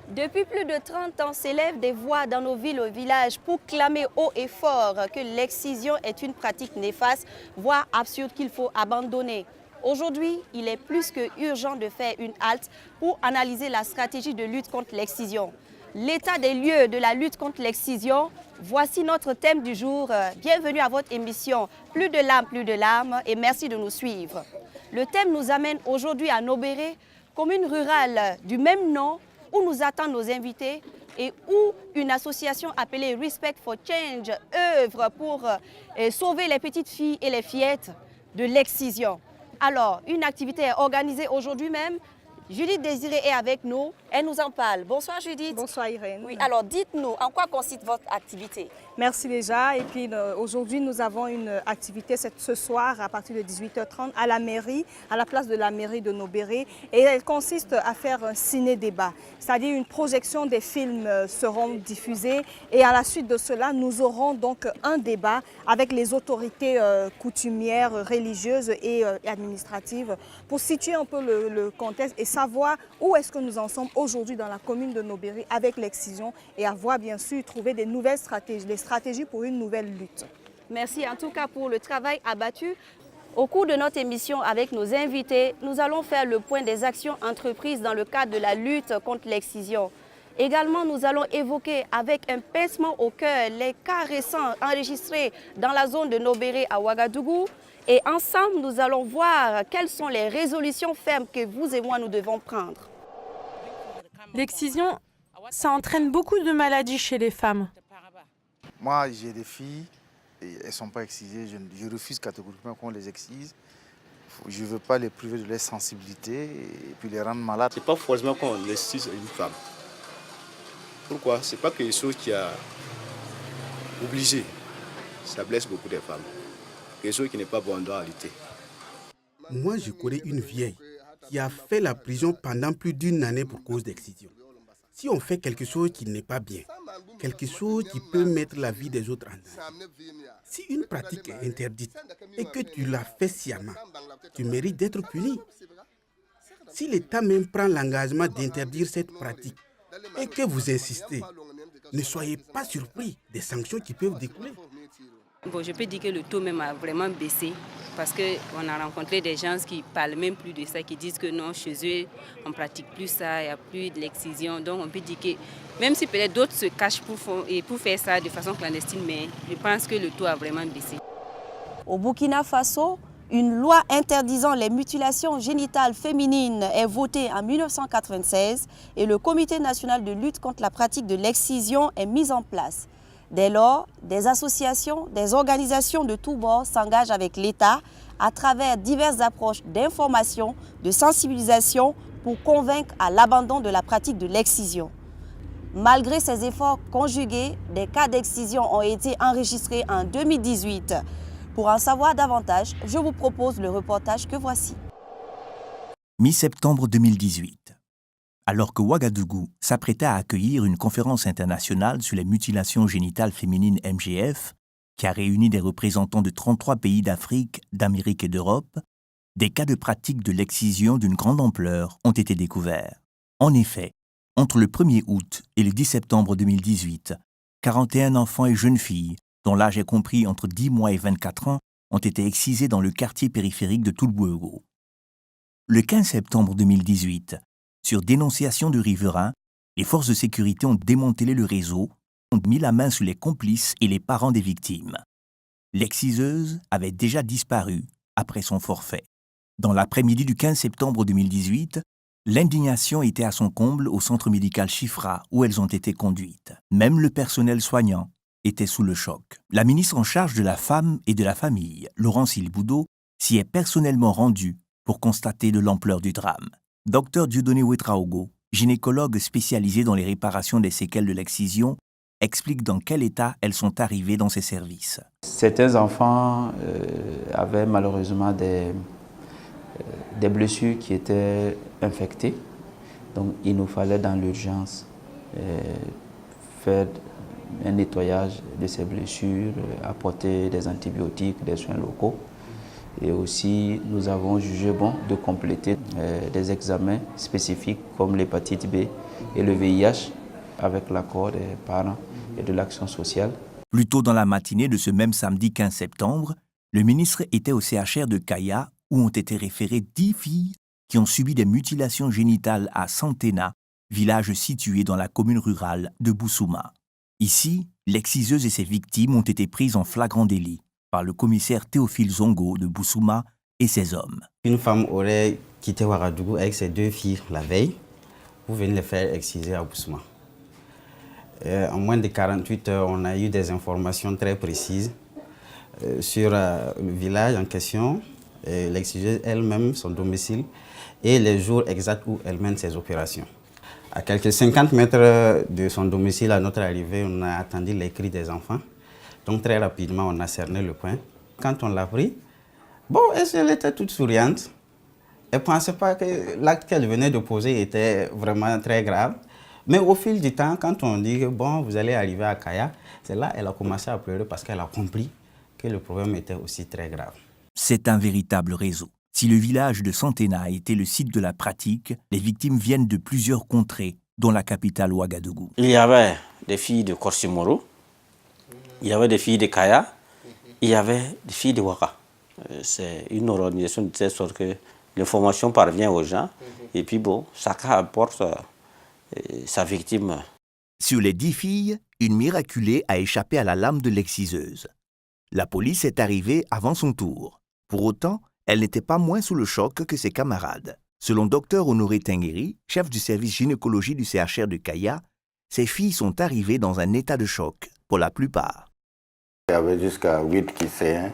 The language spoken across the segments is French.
Depuis plus de 30 ans, s'élèvent des voix dans nos villes et villages pour clamer haut et fort que l'excision est une pratique néfaste, voire absurde qu'il faut abandonner. Aujourd'hui, il est plus que urgent de faire une halte pour analyser la stratégie de lutte contre l'excision. L'état des lieux de la lutte contre l'excision, voici notre thème du jour. Bienvenue à votre émission Plus de larmes et merci de nous suivre. Le thème nous amène aujourd'hui à Nobéré, commune rurale du même nom, où nous attendent nos invités et où une association appelée Respect for Change œuvre pour sauver les petites filles et les fillettes de l'excision. Alors, une activité est organisée aujourd'hui même. Judith Désiré est avec nous, elle nous en parle. Bonsoir Judith. Bonsoir Irène. Oui, alors dites-nous, en quoi consiste votre activité? Merci déjà. Et puis aujourd'hui, nous avons une activité ce soir à partir de 18h30 à la mairie, à la place de la mairie de Nobéré. Et elle consiste à faire un ciné-débat, c'est-à-dire une projection des films seront diffusés. Et à la suite de cela, nous aurons donc un débat avec les autorités coutumières, religieuses et administratives pour situer un peu le contexte et savoir où est-ce que nous en sommes aujourd'hui dans la commune de Nobéré avec l'excision et avoir bien sûr trouvé des nouvelles stratégies, des stratégies pour une nouvelle lutte. Merci en tout cas pour le travail abattu. Au cours de notre émission avec nos invités, nous allons faire le point des actions entreprises dans le cadre de la lutte contre l'excision. Également, nous allons évoquer avec un pincement au cœur les cas récents enregistrés dans la zone de Nobéré à Ouagadougou. Et ensemble, nous allons voir quelles sont les résolutions fermes que vous et moi nous devons prendre. L'excision, ça entraîne beaucoup de maladies chez les femmes. Moi, j'ai des filles, et elles ne sont pas excisées. Je refuse catégoriquement qu'on les excise. Je ne veux pas les priver de leur sensibilité et puis les rendre malades. Ce n'est pas forcément qu'on excise une femme. Pourquoi? Ce n'est pas quelque chose qui a obligé. Ça blesse beaucoup de femmes. Quelque chose qui n'est pas bon, on doit lutter. Moi, je connais une vieille qui a fait la prison pendant plus d'une année pour cause d'excision. Si on fait quelque chose qui n'est pas bien, quelque chose qui peut mettre la vie des autres en danger, si une pratique est interdite et que tu la fais sciemment, tu mérites d'être puni. Si l'État même prend l'engagement d'interdire cette pratique et que vous insistez, ne soyez pas surpris des sanctions qui peuvent découler. Bon, je peux dire que le taux même a vraiment baissé parce qu'on a rencontré des gens qui ne parlent même plus de ça, qui disent que non, chez eux, on ne pratique plus ça, il n'y a plus de l'excision. Donc on peut dire que même si peut-être d'autres se cachent pour faire ça de façon clandestine, mais je pense que le taux a vraiment baissé. Au Burkina Faso, une loi interdisant les mutilations génitales féminines est votée en 1996 et le Comité national de lutte contre la pratique de l'excision est mis en place. Dès lors, des associations, des organisations de tous bords s'engagent avec l'État à travers diverses approches d'information, de sensibilisation pour convaincre à l'abandon de la pratique de l'excision. Malgré ces efforts conjugués, des cas d'excision ont été enregistrés en 2018. Pour en savoir davantage, je vous propose le reportage que voici. Mi-septembre 2018. Alors que Ouagadougou s'apprêtait à accueillir une conférence internationale sur les mutilations génitales féminines MGF, qui a réuni des représentants de 33 pays d'Afrique, d'Amérique et d'Europe, des cas de pratique de l'excision d'une grande ampleur ont été découverts. En effet, entre le 1er août et le 10 septembre 2018, 41 enfants et jeunes filles, dont l'âge est compris entre 10 mois et 24 ans, ont été excisés dans le quartier périphérique de Toulbouego. Le 15 septembre 2018, sur dénonciation du riverain, les forces de sécurité ont démantelé le réseau, ont mis la main sur les complices et les parents des victimes. L'exciseuse avait déjà disparu après son forfait. Dans l'après-midi du 15 septembre 2018, l'indignation était à son comble au centre médical Chifra où elles ont été conduites. Même le personnel soignant était sous le choc. La ministre en charge de la femme et de la famille, Laurence Ilboudo, s'y est personnellement rendue pour constater de l'ampleur du drame. Dr Dieudonné Ouetraogo, gynécologue spécialisé dans les réparations des séquelles de l'excision, explique dans quel état elles sont arrivées dans ces services. Certains enfants avaient malheureusement des blessures qui étaient infectées. Donc il nous fallait dans l'urgence faire un nettoyage de ces blessures, apporter des antibiotiques, des soins locaux. Et aussi, nous avons jugé bon de compléter des examens spécifiques comme l'hépatite B et le VIH avec l'accord des parents et de l'action sociale. Plus tôt dans la matinée de ce même samedi 15 septembre, le ministre était au CHR de Kaya où ont été référées 10 filles qui ont subi des mutilations génitales à Santena, village situé dans la commune rurale de Bousouma. Ici, l'exciseuse et ses victimes ont été prises en flagrant délit par le commissaire Théophile Zongo de Bousouma et ses hommes. Une femme aurait quitté Ouagadougou avec ses 2 filles la veille pour venir les faire exciser à Bousouma. En moins de 48 heures, on a eu des informations très précises sur le village en question, l'exciseuse elle-même, son domicile et les jours exacts où elle mène ses opérations. À quelques 50 mètres de son domicile, à notre arrivée, on a attendu les cris des enfants. Donc très rapidement, on a cerné le point. Quand on l'a pris, bon, elle était toute souriante. Elle ne pensait pas que l'acte qu'elle venait de poser était vraiment très grave. Mais au fil du temps, quand on dit que bon, vous allez arriver à Kaya, c'est là qu'elle a commencé à pleurer parce qu'elle a compris que le problème était aussi très grave. C'est un véritable réseau. Si le village de Santena a été le site de la pratique, les victimes viennent de plusieurs contrées, dont la capitale Ouagadougou. Il y avait des filles de Korsimoro, il y avait des filles de Kaya, il y avait des filles de Ouaga. C'est une organisation de telle sorte que l'information parvient aux gens et puis bon, chacun apporte sa victime. Sur les 10 filles, une miraculée a échappé à la lame de l'exciseuse. La police est arrivée avant son tour. Pour autant, elle n'était pas moins sous le choc que ses camarades. Selon Dr Honoré Tengueri, chef du service gynécologie du CHR de Kaya, ces filles sont arrivées dans un état de choc, pour la plupart. Il y avait jusqu'à 8 qui saignaient.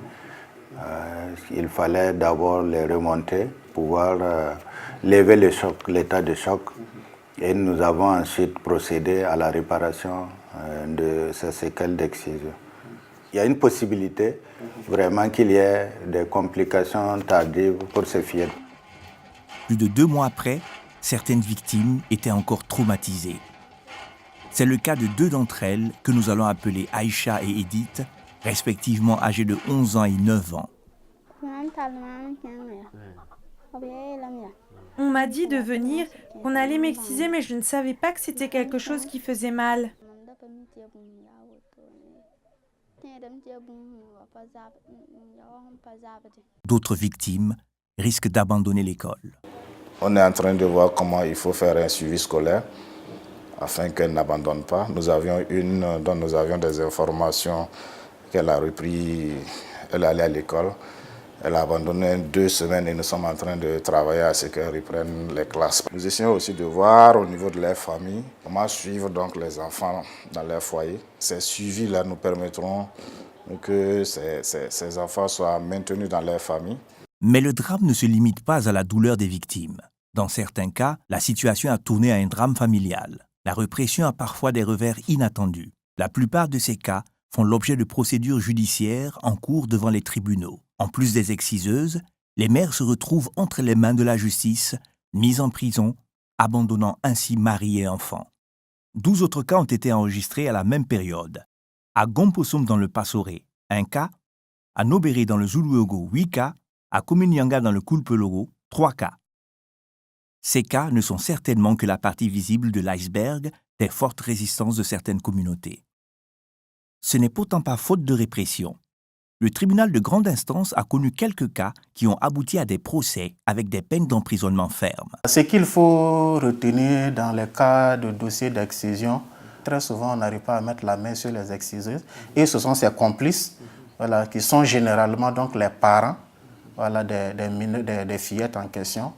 Il fallait d'abord les remonter, pouvoir lever le choc, l'état de choc. Et nous avons ensuite procédé à la réparation de ces séquelles d'excision. Il y a une possibilité vraiment qu'il y ait des complications tardives pour ces filles. Plus de 2 mois après, certaines victimes étaient encore traumatisées. C'est le cas de 2 d'entre elles que nous allons appeler Aïcha et Edith, respectivement âgées de 11 ans et 9 ans. On m'a dit de venir, qu'on allait m'exciser, mais je ne savais pas que c'était quelque chose qui faisait mal. D'autres victimes risquent d'abandonner l'école. On est en train de voir comment il faut faire un suivi scolaire afin qu'elle n'abandonne pas. Nous avions une dont nous avions des informations qu'elle a repris, elle allait à l'école. Elle a abandonné 2 semaines et nous sommes en train de travailler à ce qu'elle reprenne les classes. Nous essayons aussi de voir au niveau de leur famille comment suivre donc les enfants dans leur foyer. Ces suivis-là nous permettront que ces enfants soient maintenus dans leur famille. Mais le drame ne se limite pas à la douleur des victimes. Dans certains cas, la situation a tourné à un drame familial. La répression a parfois des revers inattendus. La plupart de ces cas font l'objet de procédures judiciaires en cours devant les tribunaux. En plus des exciseuses, les mères se retrouvent entre les mains de la justice, mises en prison, abandonnant ainsi mari et enfants. 12 autres cas ont été enregistrés à la même période. À Gomposum dans le Passoré, 1 cas. À Nobéré dans le Zuluogo, 8 cas. À Kominyanga dans le Kulpelogo, 3 cas. Ces cas ne sont certainement que la partie visible de l'iceberg des fortes résistances de certaines communautés. Ce n'est pourtant pas faute de répression. Le tribunal de grande instance a connu quelques cas qui ont abouti à des procès avec des peines d'emprisonnement fermes. Ce qu'il faut retenir dans les cas de dossiers d'excision, très souvent on n'arrive pas à mettre la main sur les exciseuses et ce sont ces complices qui sont généralement donc les parents des fillettes en question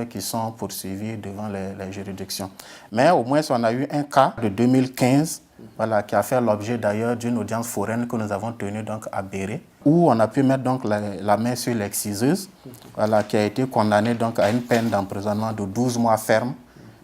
qui sont poursuivis devant les juridictions. Mais au moins on a eu un cas de 2015 qui a fait l'objet d'ailleurs d'une audience foraine que nous avons tenue donc à Béré, où on a pu mettre donc la main sur l'exciseuse, qui a été condamnée donc à une peine d'emprisonnement de 12 mois ferme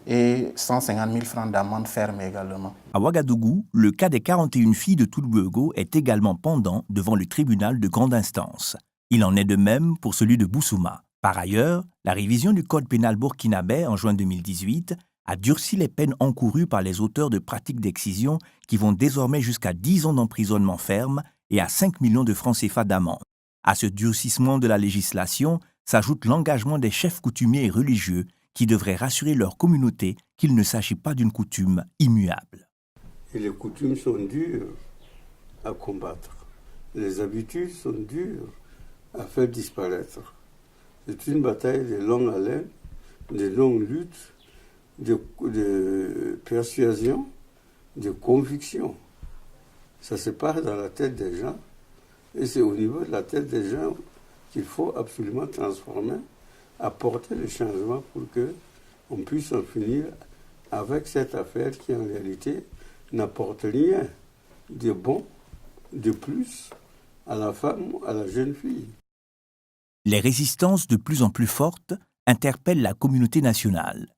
et 150 000 francs d'amende ferme également. À Ouagadougou, le cas des 41 filles de Toulbouego est également pendant devant le tribunal de grande instance. Il en est de même pour celui de Bousouma. Par ailleurs, la révision du code pénal burkinabé en juin 2018 a durci les peines encourues par les auteurs de pratiques d'excision qui vont désormais jusqu'à 10 ans d'emprisonnement ferme et à 5 millions de francs CFA d'amende. À ce durcissement de la législation s'ajoute l'engagement des chefs coutumiers et religieux qui devraient rassurer leur communauté qu'il ne s'agit pas d'une coutume immuable. Et les coutumes sont dures à combattre. Les habitudes sont dures à faire disparaître. C'est une bataille de longue haleine, de longue lutte, de persuasion, de conviction. Ça se passe dans la tête des gens et c'est au niveau de la tête des gens qu'il faut absolument transformer, apporter le changement pour qu'on puisse en finir avec cette affaire qui en réalité n'apporte rien de bon, de plus à la femme, à la jeune fille. Les résistances de plus en plus fortes interpellent la communauté nationale.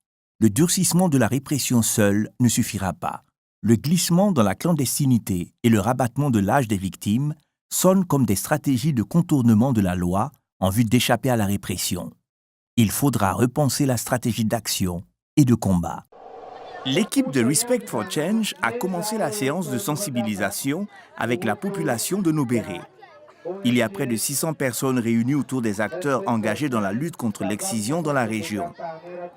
Le durcissement de la répression seul ne suffira pas. Le glissement dans la clandestinité et le rabattement de l'âge des victimes sonnent comme des stratégies de contournement de la loi en vue d'échapper à la répression. Il faudra repenser la stratégie d'action et de combat. L'équipe de Respect for Change a commencé la séance de sensibilisation avec la population de Nobéré. Il y a près de 600 personnes réunies autour des acteurs engagés dans la lutte contre l'excision dans la région.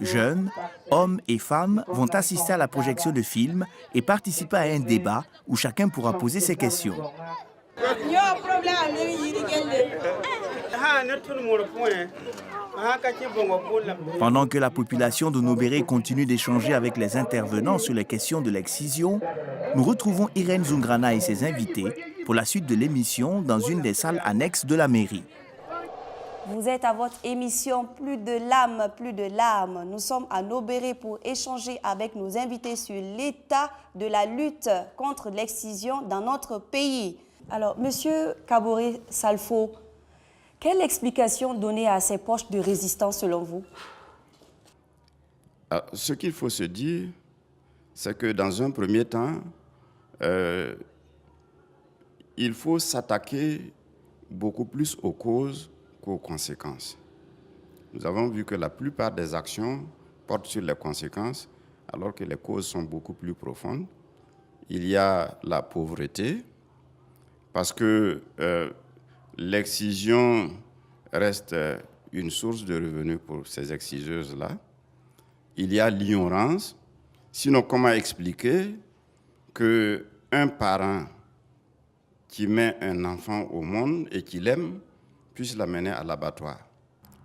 Jeunes, hommes et femmes vont assister à la projection de films et participer à un débat où chacun pourra poser ses questions. Pendant que la population de Nobéré continue d'échanger avec les intervenants sur les questions de l'excision, nous retrouvons Irène Zungrana et ses invités pour la suite de l'émission dans une des salles annexes de la mairie. Vous êtes à votre émission Plus de l'âme, plus de larmes. Nous sommes à Nobéré pour échanger avec nos invités sur l'état de la lutte contre l'excision dans notre pays. Alors, Monsieur Kaboré Salfo, quelle explication donner à ces poches de résistance selon vous? Ce qu'il faut se dire, c'est que dans un premier temps, il faut s'attaquer beaucoup plus aux causes qu'aux conséquences. Nous avons vu que la plupart des actions portent sur les conséquences, alors que les causes sont beaucoup plus profondes. Il y a la pauvreté, parce que l'excision reste une source de revenus pour ces exciseuses-là. Il y a l'ignorance. Sinon, comment expliquer qu'un parent qui met un enfant au monde et qui l'aime puisse l'amener à l'abattoir?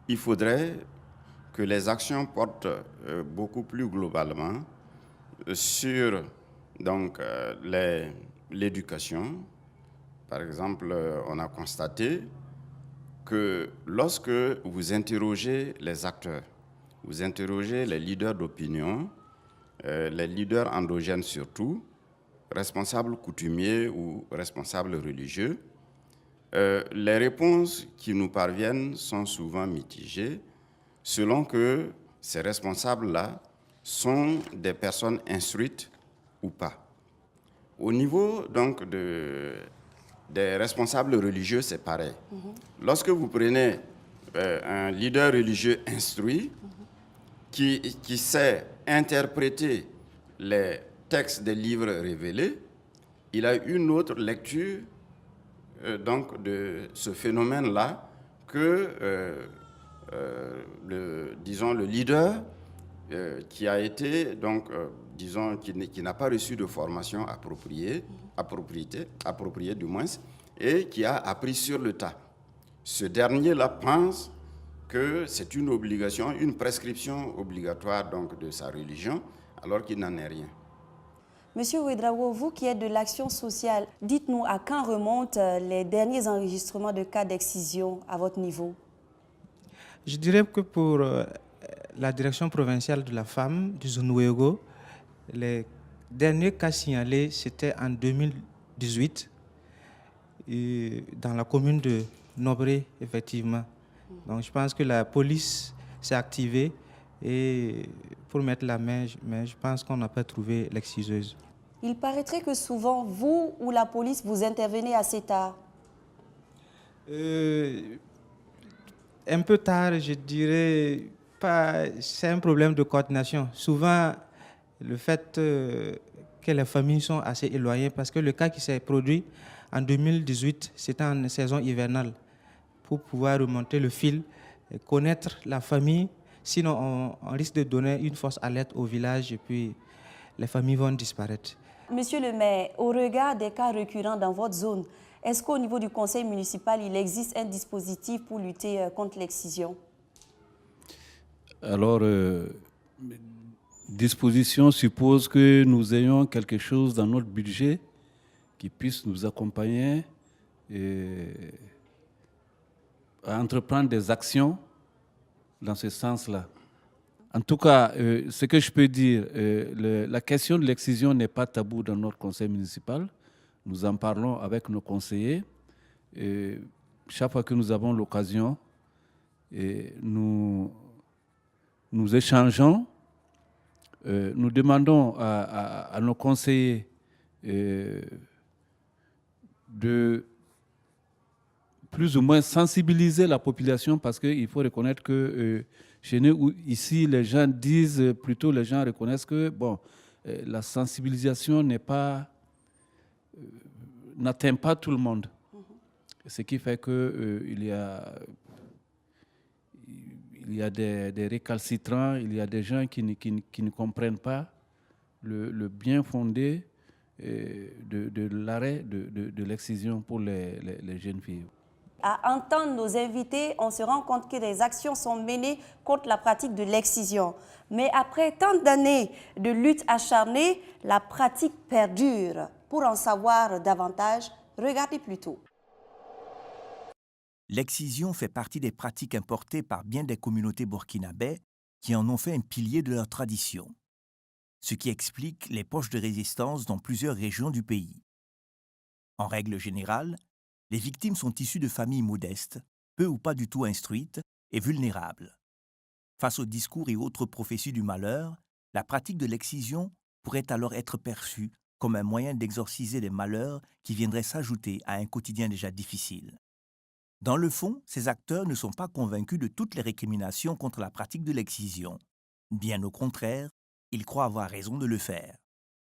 Il faudrait que les actions portent beaucoup plus globalement sur l'éducation. Par exemple, on a constaté que lorsque vous interrogez les acteurs, vous interrogez les leaders d'opinion, les leaders endogènes surtout, responsables coutumiers ou responsables religieux, les réponses qui nous parviennent sont souvent mitigées selon que ces responsables-là sont des personnes instruites ou pas. Au niveau donc des responsables religieux, c'est pareil. Lorsque vous prenez un leader religieux instruit qui sait interpréter les textes des livres révélés, il a une autre lecture donc de ce phénomène-là que le leader qui a été qui n'a pas reçu de formation appropriée du moins, et qui a appris sur le tas. Ce dernier-là pense que c'est une obligation, une prescription obligatoire donc de sa religion, alors qu'il n'en est rien. Monsieur Ouedraogo, vous qui êtes de l'action sociale, dites-nous à quand remontent les derniers enregistrements de cas d'excision à votre niveau? Je dirais que pour la direction provinciale de la femme du Zonouégo, les derniers cas signalés, c'était en 2018, dans la commune de Nobéré, effectivement. Donc je pense que la police s'est activée pour mettre la main, mais je pense qu'on n'a pas trouvé l'exciseuse. Il paraîtrait que souvent, vous ou la police, vous intervenez assez tard. Un peu tard, je dirais, c'est un problème de coordination. Souvent, le fait que les familles sont assez éloignées, parce que le cas qui s'est produit en 2018, c'était en saison hivernale, pour pouvoir remonter le fil, et connaître la famille, sinon on risque de donner une fausse alerte au village et puis les familles vont disparaître. Monsieur le maire, au regard des cas récurrents dans votre zone, est-ce qu'au niveau du conseil municipal, il existe un dispositif pour lutter contre l'excision? Alors, disposition suppose que nous ayons quelque chose dans notre budget qui puisse nous accompagner à entreprendre des actions dans ce sens-là. En tout cas, ce que je peux dire, la question de l'excision n'est pas tabou dans notre conseil municipal. Nous en parlons avec nos conseillers. Chaque fois que nous avons l'occasion, nous échangeons. Nous demandons à nos conseillers de plus ou moins sensibiliser la population, parce qu'il faut reconnaître que chez nous, ici, les gens disent, plutôt les gens reconnaissent que bon, la sensibilisation n'atteint pas tout le monde. Ce qui fait qu'il y a des récalcitrants, il y a des gens qui ne comprennent pas le bien fondé de l'arrêt de l'excision pour les jeunes filles. À entendre nos invités, on se rend compte que des actions sont menées contre la pratique de l'excision. Mais après tant d'années de lutte acharnée, la pratique perdure. Pour en savoir davantage, regardez plutôt. L'excision fait partie des pratiques importées par bien des communautés burkinabais qui en ont fait un pilier de leur tradition, ce qui explique les poches de résistance dans plusieurs régions du pays. En règle générale, les victimes sont issues de familles modestes, peu ou pas du tout instruites et vulnérables. Face aux discours et autres prophéties du malheur, la pratique de l'excision pourrait alors être perçue comme un moyen d'exorciser les malheurs qui viendraient s'ajouter à un quotidien déjà difficile. Dans le fond, ces acteurs ne sont pas convaincus de toutes les récriminations contre la pratique de l'excision. Bien au contraire, ils croient avoir raison de le faire.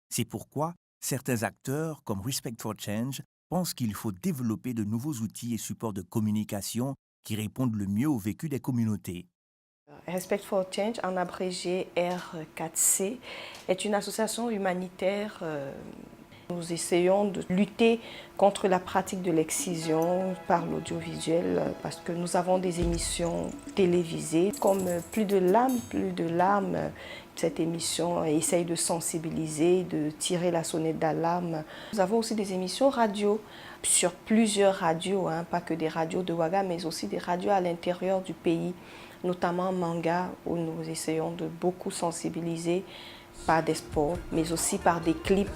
C'est pourquoi certains acteurs, comme Respect for Change, pensent qu'il faut développer de nouveaux outils et supports de communication qui répondent le mieux au vécu des communautés. Respect for Change, en abrégé R4C, est une association humanitaire. Nous essayons de lutter contre la pratique de l'excision par l'audiovisuel parce que nous avons des émissions télévisées comme Plus de larmes. Cette émission essaye de sensibiliser, de tirer la sonnette d'alarme. Nous avons aussi des émissions radio sur plusieurs radios, pas que des radios de Ouaga, mais aussi des radios à l'intérieur du pays, notamment Manga, où nous essayons de beaucoup sensibiliser par des spots, mais aussi par des clips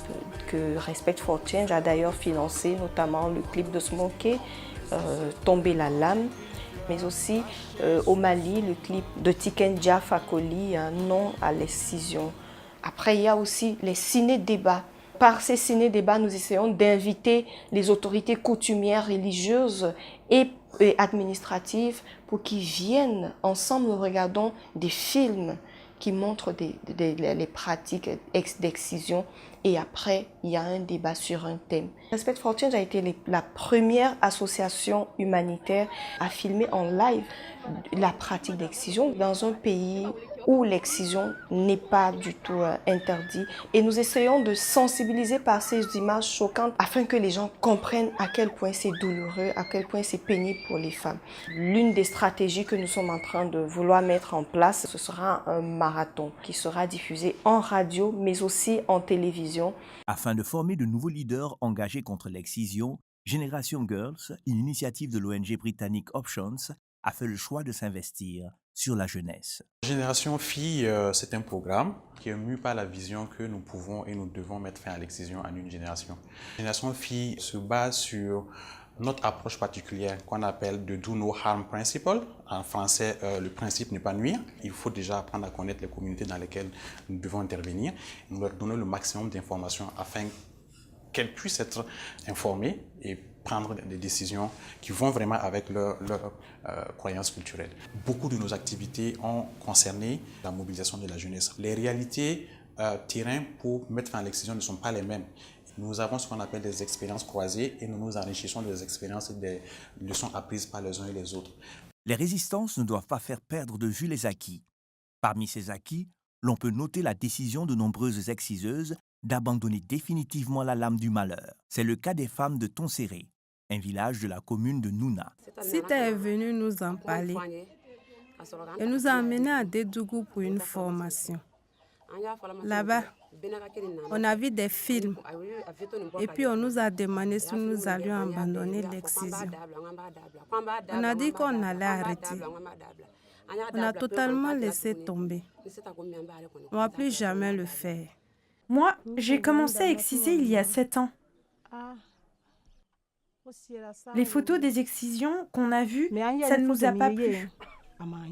que Respect for Change a d'ailleurs financé, notamment le clip de Smokey, Tomber la lame, mais aussi au Mali, le clip de Tiken Jah Fakoly, Non à l'excision. Après, il y a aussi les ciné-débats. Par ces ciné-débats, nous essayons d'inviter les autorités coutumières, religieuses et administratives pour qu'ils viennent ensemble. Nous regardons des films qui montrent les pratiques d'excision et après, il y a un débat sur un thème. Respect for Change a été la première association humanitaire à filmer en live la pratique d'excision dans un pays où l'excision n'est pas du tout interdite. Et nous essayons de sensibiliser par ces images choquantes afin que les gens comprennent à quel point c'est douloureux, à quel point c'est pénible pour les femmes. L'une des stratégies que nous sommes en train de vouloir mettre en place, ce sera un marathon qui sera diffusé en radio, mais aussi en télévision. Afin de former de nouveaux leaders engagés contre l'excision, Generation Girls, une initiative de l'ONG britannique Options, a fait le choix de s'investir sur la jeunesse. Génération Filles, c'est un programme qui est mu par la vision que nous pouvons et nous devons mettre fin à l'excision en une génération. Génération Filles se base sur notre approche particulière qu'on appelle le Do No Harm Principle. En français, le principe n'est pas nuire. Il faut déjà apprendre à connaître les communautés dans lesquelles nous devons intervenir, nous leur donner le maximum d'informations afin qu'elles puissent être informées et prendre des décisions qui vont vraiment avec leurs croyances culturelles. Beaucoup de nos activités ont concerné la mobilisation de la jeunesse. Les réalités terrains pour mettre fin à l'excision ne sont pas les mêmes. Nous avons ce qu'on appelle des expériences croisées et nous nous enrichissons des expériences et des leçons apprises par les uns et les autres. Les résistances ne doivent pas faire perdre de vue les acquis. Parmi ces acquis, l'on peut noter la décision de nombreuses exciseuses d'abandonner définitivement la lame du malheur. C'est le cas des femmes de Tonséré, un village de la commune de Nouna. Sita est venu nous en parler et nous a amenés à Dédougou pour une formation. Là-bas, on a vu des films et puis on nous a demandé si nous allions abandonner l'excision. On a dit qu'on allait arrêter. On a totalement laissé tomber. On ne va plus jamais le faire. Moi, j'ai commencé à exciser il y a 7 ans. Les photos des excisions qu'on a vues, ça ne nous a pas plu. On a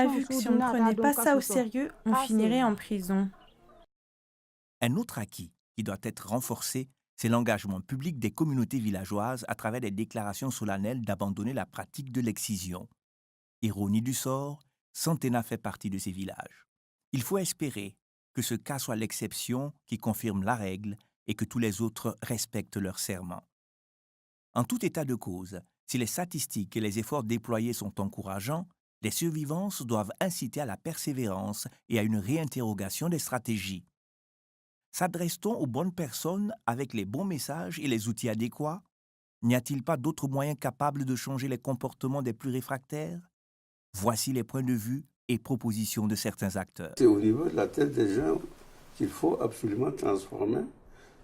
vu que si on ne prenait pas ça au sérieux, on finirait en prison. Un autre acquis qui doit être renforcé, c'est l'engagement public des communautés villageoises à travers des déclarations solennelles d'abandonner la pratique de l'excision. Ironie du sort, Santena fait partie de ces villages. Il faut espérer que ce cas soit l'exception qui confirme la règle et que tous les autres respectent leur serment. En tout état de cause, si les statistiques et les efforts déployés sont encourageants, les survivances doivent inciter à la persévérance et à une réinterrogation des stratégies. S'adresse-t-on aux bonnes personnes avec les bons messages et les outils adéquats? N'y a-t-il pas d'autres moyens capables de changer les comportements des plus réfractaires? Voici les points de vue et propositions de certains acteurs. C'est au niveau de la tête des gens qu'il faut absolument transformer,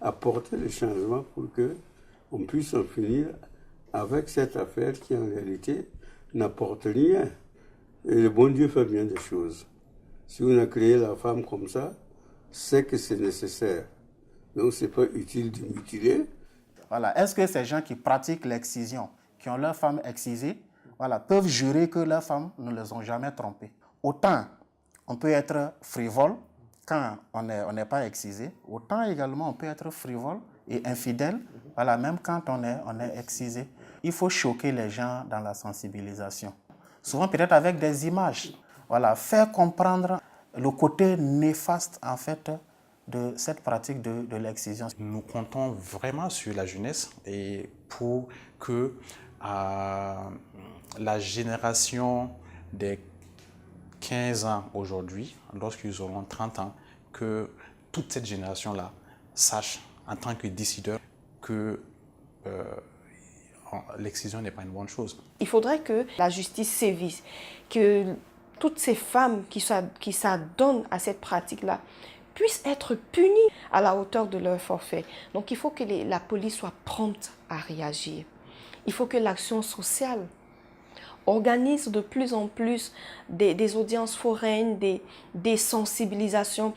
apporter les changements pour qu'on puisse en finir avec cette affaire qui en réalité n'apporte rien. Et le bon Dieu fait bien des choses. Si on a créé la femme comme ça, c'est que c'est nécessaire. Donc ce n'est pas utile de mutiler. Voilà. Est-ce que ces gens qui pratiquent l'excision, qui ont leur femme excisée, voilà, peuvent jurer que leurs femmes ne les ont jamais trompées? Autant on peut être frivole quand on n'est pas excisé, autant également on peut être frivole et infidèle, voilà, même quand on est excisé. Il faut choquer les gens dans la sensibilisation. Souvent peut-être avec des images. Voilà, faire comprendre le côté néfaste en fait de cette pratique de l'excision. Nous comptons vraiment sur la jeunesse et pour que la génération des 15 ans aujourd'hui, lorsqu'ils auront 30 ans, que toute cette génération-là sache en tant que décideur que l'excision n'est pas une bonne chose. Il faudrait que la justice sévisse, que toutes ces femmes qui s'adonnent à cette pratique-là puissent être punies à la hauteur de leur forfait. Donc il faut que la police soit prompte à réagir. Il faut que l'action sociale organise de plus en plus des audiences foraines, des sensibilisations.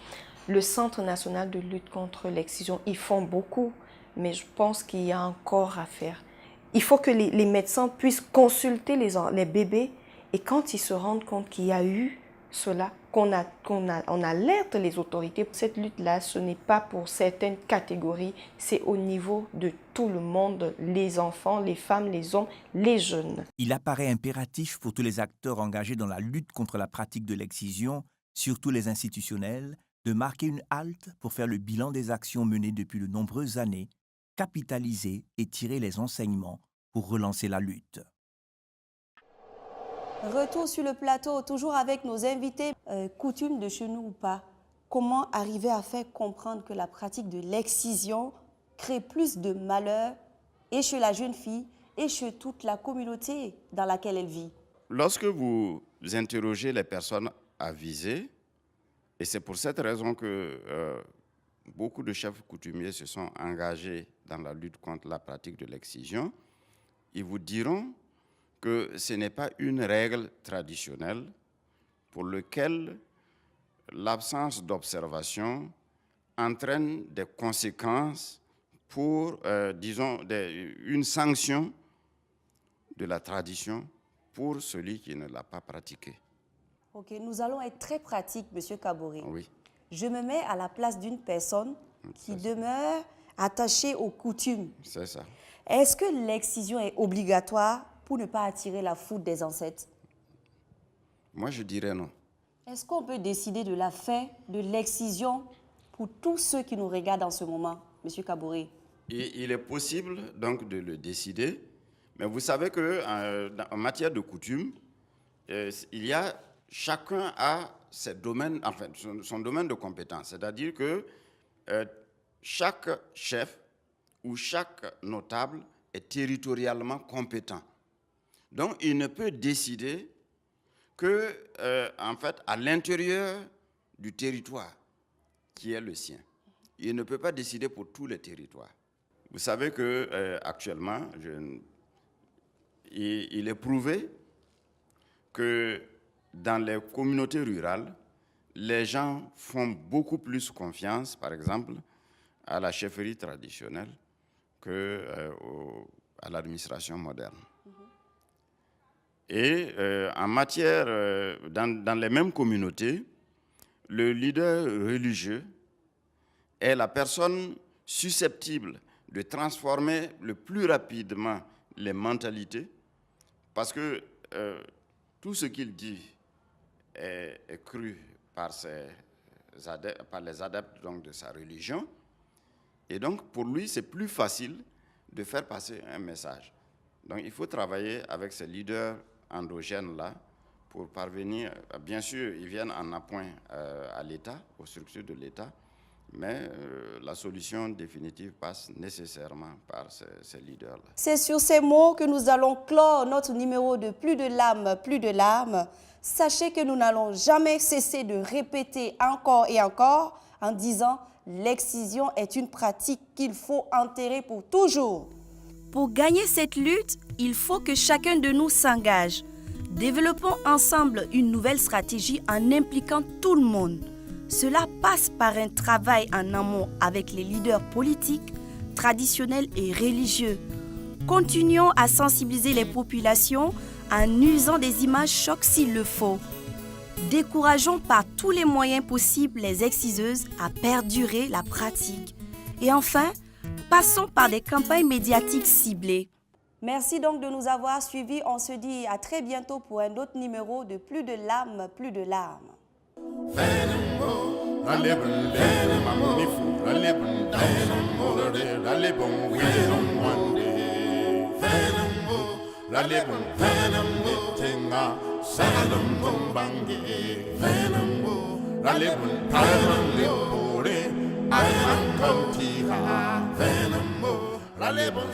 Le Centre national de lutte contre l'excision, ils font beaucoup, mais je pense qu'il y a encore à faire. Il faut que les médecins puissent consulter les bébés et quand ils se rendent compte qu'il y a eu cela, on alerte les autorités. Cette lutte-là, ce n'est pas pour certaines catégories, c'est au niveau de tout le monde, les enfants, les femmes, les hommes, les jeunes. Il apparaît impératif pour tous les acteurs engagés dans la lutte contre la pratique de l'excision, surtout les institutionnels, de marquer une halte pour faire le bilan des actions menées depuis de nombreuses années, capitaliser et tirer les enseignements pour relancer la lutte. Retour sur le plateau, toujours avec nos invités. Coutume de chez nous ou pas, comment arriver à faire comprendre que la pratique de l'excision crée plus de malheur et chez la jeune fille et chez toute la communauté dans laquelle elle vit? Lorsque vous interrogez les personnes avisées, et c'est pour cette raison que beaucoup de chefs coutumiers se sont engagés dans la lutte contre la pratique de l'excision, ils vous diront que ce n'est pas une règle traditionnelle pour laquelle l'absence d'observation entraîne des conséquences pour, disons, une sanction de la tradition pour celui qui ne l'a pas pratiquée. Ok, nous allons être très pratiques, M. Kaboré. Oui. Je me mets à la place d'une personne qui demeure attachée aux coutumes. C'est ça. Est-ce que l'excision est obligatoire pour ne pas attirer la foudre des ancêtres? Moi, je dirais non. Est-ce qu'on peut décider de la fin de l'excision pour tous ceux qui nous regardent en ce moment, M. Kaboré? Il est possible donc de le décider, mais vous savez qu'en matière de coutume, chacun a ses domaines, enfin, son domaine de compétence. C'est-à-dire que chaque chef ou chaque notable est territorialement compétent. Donc, il ne peut décider que, en fait, à l'intérieur du territoire qui est le sien. Il ne peut pas décider pour tous les territoires. Vous savez qu'actuellement, il est prouvé que dans les communautés rurales, les gens font beaucoup plus confiance, par exemple, à la chefferie traditionnelle qu'à l'administration moderne. Et en matière, dans les mêmes communautés, le leader religieux est la personne susceptible de transformer le plus rapidement les mentalités, parce que tout ce qu'il dit est cru par les adeptes donc, de sa religion. Et donc, pour lui, c'est plus facile de faire passer un message. Donc, il faut travailler avec ces leaders endogènes-là pour parvenir, bien sûr, ils viennent en appoint à l'État, aux structures de l'État, mais la solution définitive passe nécessairement par ces leaders-là. C'est sur ces mots que nous allons clore notre numéro de Plus de l'âme, plus de larmes. Sachez que nous n'allons jamais cesser de répéter encore et encore en disant « l'excision est une pratique qu'il faut enterrer pour toujours ». Pour gagner cette lutte, il faut que chacun de nous s'engage. Développons ensemble une nouvelle stratégie en impliquant tout le monde. Cela passe par un travail en amont avec les leaders politiques, traditionnels et religieux. Continuons à sensibiliser les populations en usant des images chocs s'il le faut. Décourageons par tous les moyens possibles les exciseuses à perdurer la pratique. Et enfin, passons par des campagnes médiatiques ciblées. Merci donc de nous avoir suivis. On se dit à très bientôt pour un autre numéro de Plus de l'âme, plus de larmes. Rale bon